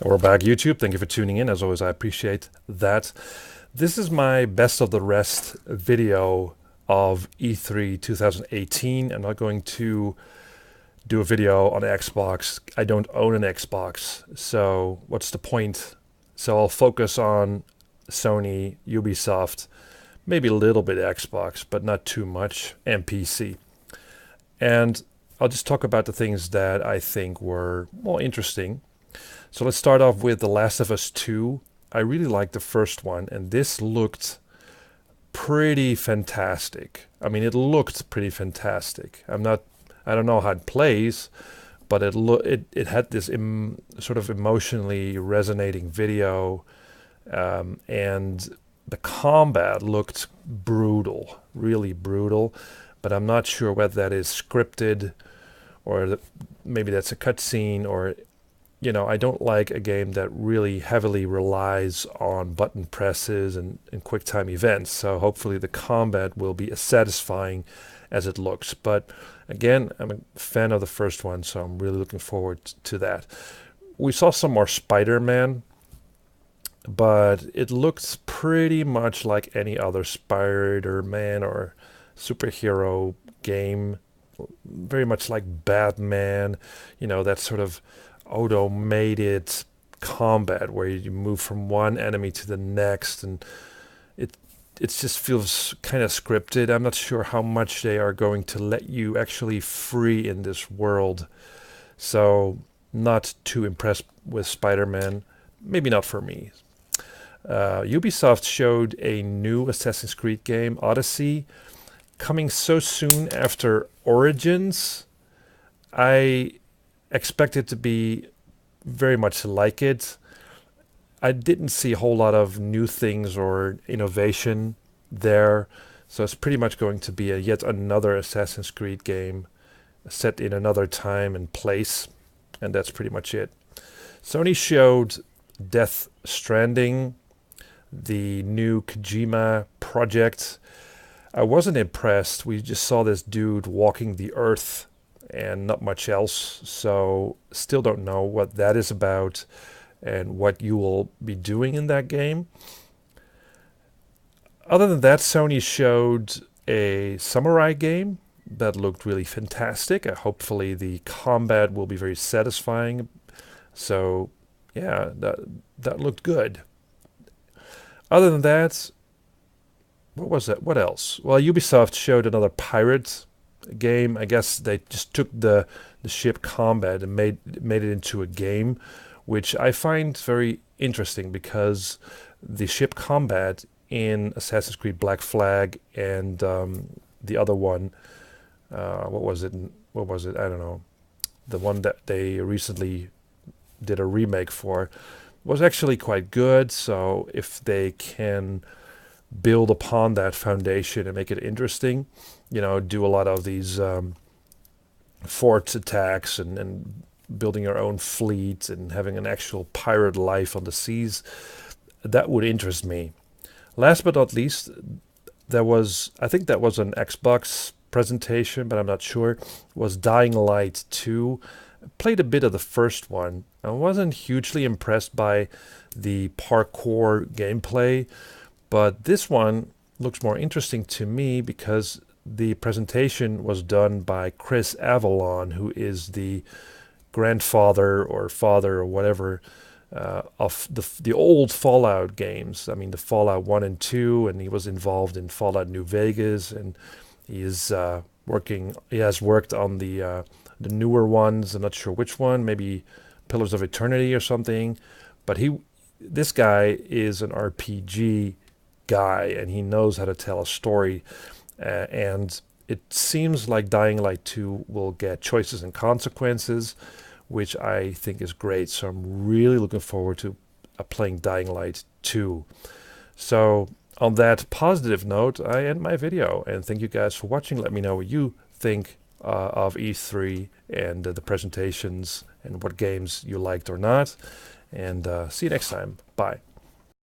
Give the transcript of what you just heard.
We're back, YouTube. Thank you for tuning in. As always, I appreciate that. This is my best of the rest video of E3 2018. I'm not going to do a video on Xbox. I don't own an Xbox, so what's the point? So I'll focus on Sony, Ubisoft, maybe a little bit Xbox, but not too much, and PC. And I'll just talk about the things that I think were more interesting. So let's start off with The Last of Us 2. I really liked the first one, and this looked pretty fantastic. I mean, it looked pretty fantastic. I don't know how it plays, but it had this sort of emotionally resonating video, and the combat looked brutal, really brutal. But I'm not sure whether that is scripted or maybe that's a cutscene or I don't like a game that really heavily relies on button presses and quick time events. So hopefully the combat will be as satisfying as it looks. But again, I'm a fan of the first one, so I'm really looking forward to that. We saw some more Spider-Man, but it looks pretty much like any other Spider-Man or superhero game. Very much like Batman, that sort of automated combat where you move from one enemy to the next, and it just feels kind of scripted. I'm not sure how much they are going to let you actually free in this world, so not too impressed with Spider-Man. Maybe not for me. Ubisoft showed a new Assassin's Creed game, Odyssey, coming so soon after Origins. I expect it to be very much like it. I didn't see a whole lot of new things or innovation there, so it's pretty much going to be yet another Assassin's Creed game set in another time and place, and that's pretty much it. Sony showed Death Stranding, the new Kojima project. I wasn't impressed. We just saw this dude walking the earth and not much else. So still don't know what that is about and what you will be doing in that game. Other than that, Sony showed a samurai game that looked really fantastic. Hopefully the combat will be very satisfying. So yeah, that looked good. Other than that, what was that? What else? Well, Ubisoft showed another pirate game. I guess they just took the ship combat and made it into a game, which I find very interesting because the ship combat in Assassin's Creed Black Flag and the other one, what was it? What was it? I don't know. The one that they recently did a remake for was actually quite good. So if they can build upon that foundation and make it interesting, do a lot of these fort attacks and building your own fleet and having an actual pirate life on the seas, that would interest me. Last but not least, I think that was an Xbox presentation, but I'm not sure, was Dying Light 2. Played a bit of the first one. I wasn't hugely impressed by the parkour gameplay, but this one looks more interesting to me because the presentation was done by Chris Avellone, who is the grandfather or father or whatever of the old Fallout games. I mean, the Fallout 1 and 2, and he was involved in Fallout New Vegas, and he has worked on the newer ones. I'm not sure which one, maybe Pillars of Eternity or something. But this guy is an RPG guy, and he knows how to tell a story. And it seems like Dying Light 2 will get choices and consequences, which I think is great. So I'm really looking forward to playing Dying Light 2. So on that positive note, I end my video, and thank you guys for watching. Let me know what you think of E3 and the presentations and what games you liked or not. And see you next time. Bye.